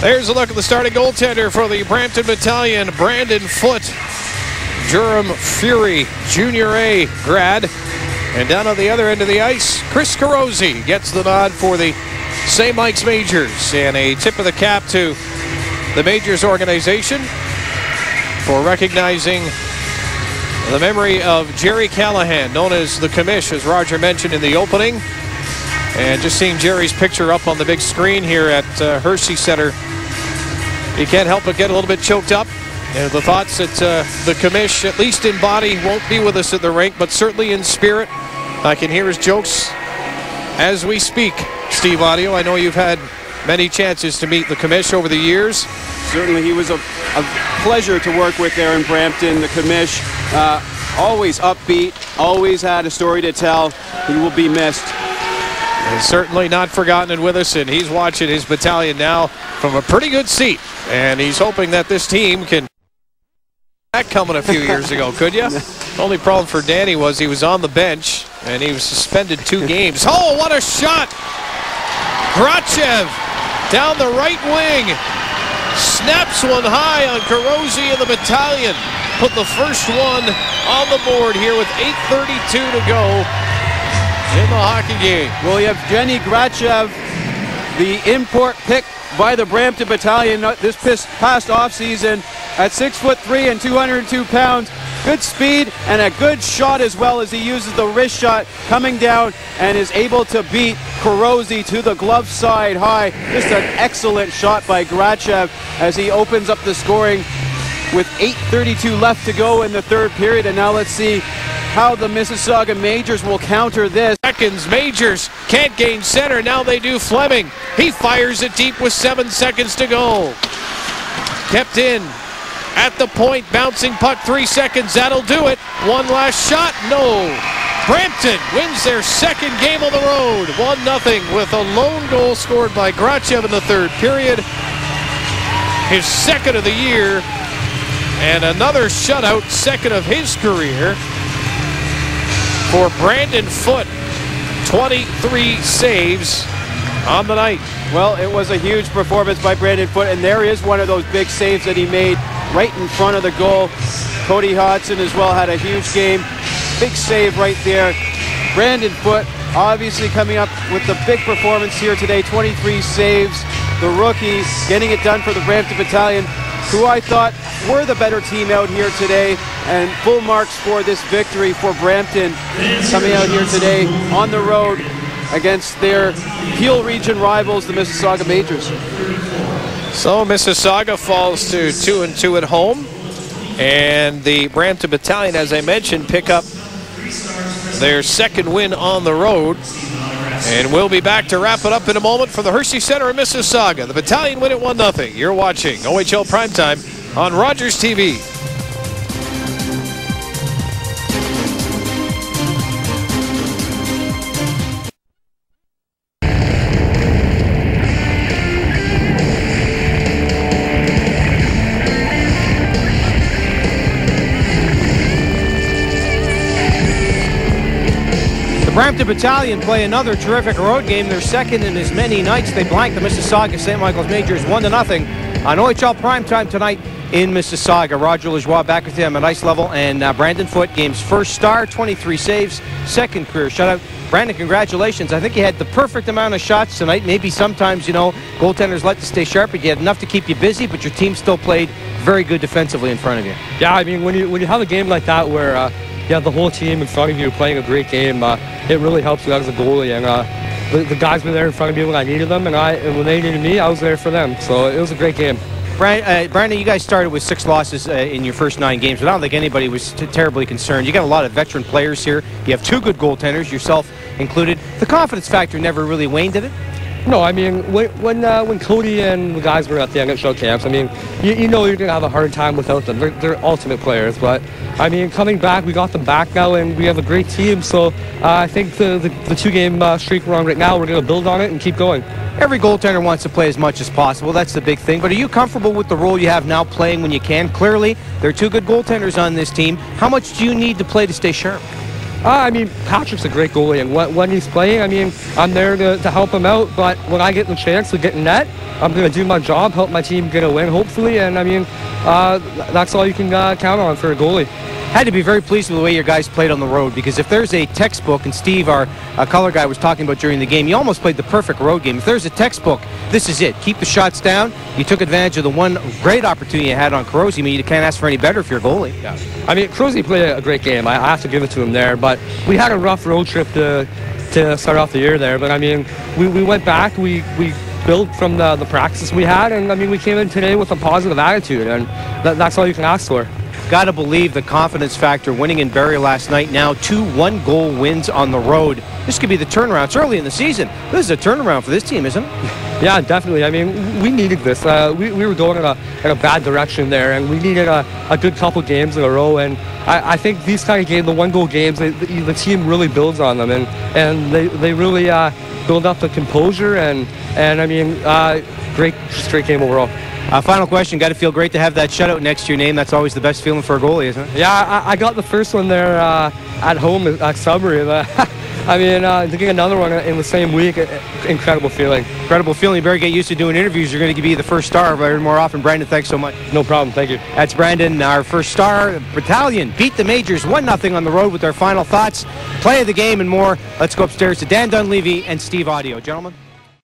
There's a look at the starting goaltender for the Brampton Battalion, Brandon Foote, Durham Fury, Junior A grad. And down on the other end of the ice, Chris Carosi gets the nod for the St. Mike's Majors. And a tip of the cap to the Majors organization for recognizing the memory of Jerry Callahan, known as the Commish, as Roger mentioned in the opening. And just seeing Jerry's picture up on the big screen here at Hershey Centre, you can't help but get a little bit choked up. And the thoughts that the Commish, at least in body, won't be with us at the rink, but certainly in spirit. I can hear his jokes as we speak. Steve Audio, I know you've had many chances to meet the Commish over the years. Certainly, he was a pleasure to work with there in Brampton. The Commish, always upbeat, always had a story to tell. He will be missed. And certainly not forgotten and with us, and he's watching his battalion now from a pretty good seat. And he's hoping that this team can that coming a few years ago, could you? Only problem for Danny was he was on the bench and he was suspended 2 games. Oh, what a shot! Grachev down the right wing, snaps one high on Carosi and the battalion. Put the first one on the board here with 8:32 to go in the hockey game. Well, you have Evgeny Grachev, the import pick by the Brampton Battalion this past offseason at 6'3" and 202 pounds. Good speed and a good shot as well, as he uses the wrist shot coming down and is able to beat Carosi to the glove side high. Just an excellent shot by Grachev as he opens up the scoring with 8:32 left to go in the third period. And now let's see how the Mississauga Majors will counter this. Seconds, Majors can't gain center. Now they do. Fleming, he fires it deep with 7 seconds to go. Kept in at the point, bouncing puck, 3 seconds. That'll do it. One last shot. No. Brampton wins their second game on the road, 1-0, with a lone goal scored by Grachev in the third period. His second of the year, and another shutout, second of his career for Brandon Foote. 23 saves on the night. Well, it was a huge performance by Brandon Foote, and there is one of those big saves that he made right in front of the goal. Cody Hodson as well had a huge game. Big save right there. Brandon Foote obviously coming up with the big performance here today. 23 saves. The rookie getting it done for the Brampton Battalion, who I thought were the better team out here today, and full marks for this victory for Brampton, coming out here today on the road against their Peel region rivals, the Mississauga Majors. So Mississauga falls to 2-2 at home, and the Brampton Battalion, as I mentioned, pick up their second win on the road. And we'll be back to wrap it up in a moment for the Hershey Centre in Mississauga. The Battalion win it 1-0. You're watching OHL Primetime on Rogers TV. Brampton Battalion play another terrific road game. Their second in as many nights. They blanked the Mississauga St. Michaels Majors 1-0 on OHL Primetime tonight in Mississauga. Roger Lajoie back with them at ice level, and Brandon Foote, game's first star, 23 saves, second career shutout. Brandon, congratulations. I think you had the perfect amount of shots tonight. Maybe sometimes, you know, goaltenders like to stay sharp, but you had enough to keep you busy, but your team still played very good defensively in front of you. Yeah, I mean, when you have a game like that where you have the whole team in front of you playing a great game, it really helps you out as a goalie. And the guys were there in front of me when I needed them, and when they needed me, I was there for them. So it was a great game. Brandon, you guys started with 6 losses in your first 9 games, but I don't think anybody was terribly concerned. You got a lot of veteran players here. You have 2 good goaltenders, yourself included. The confidence factor never really waned, did it? No, I mean, when Cody and the guys were at the NHL camps, I mean, you know you're going to have a hard time without them. They're ultimate players, but, I mean, coming back, we got them back now, and we have a great team, so I think the 2-game streak we're on right now, we're going to build on it and keep going. Every goaltender wants to play as much as possible. That's the big thing, but are you comfortable with the role you have now, playing when you can? Clearly, there are 2 good goaltenders on this team. How much do you need to play to stay sharp? I mean, Patrick's a great goalie, and when he's playing, I mean, I'm there to help him out, but when I get the chance to get in net, I'm going to do my job, help my team get a win, hopefully, and I mean, that's all you can count on for a goalie. Had to be very pleased with the way your guys played on the road, because if there's a textbook, and Steve, our color guy, was talking about during the game, you almost played the perfect road game. If there's a textbook, this is it. Keep the shots down. You took advantage of the one great opportunity you had on Carosi. I mean, you can't ask for any better if you're a goalie. Yeah. I mean, Carosi played a great game. I have to give it to him there, but we had a rough road trip to start off the year there. But I mean, we went back, we built from the practice we had, and I mean, we came in today with a positive attitude, and that's all you can ask for. Got to believe the confidence factor, winning in Barrie last night, now 2 1-goal wins on the road. This could be the turnaround. It's early in the season. This is a turnaround for this team, isn't it? Yeah, definitely. I mean, we needed this. We were going in a bad direction there, and we needed a good couple games in a row. And I think these kind of games, the 1-goal games, the team really builds on them, and they really build up the composure, and I mean, great straight game overall. Final question. Got to feel great to have that shutout next to your name. That's always the best feeling for a goalie, isn't it? Yeah, I got the first one there at home at Sudbury. I mean, to get another one in the same week, incredible feeling. Incredible feeling. You better get used to doing interviews. You're going to be the first star more often. Brandon, thanks so much. No problem. Thank you. That's Brandon, our first star. Battalion beat the Majors 1-0 on the road with their final thoughts, play of the game, and more. Let's go upstairs to Dan Dunleavy and Steve Audio. Gentlemen.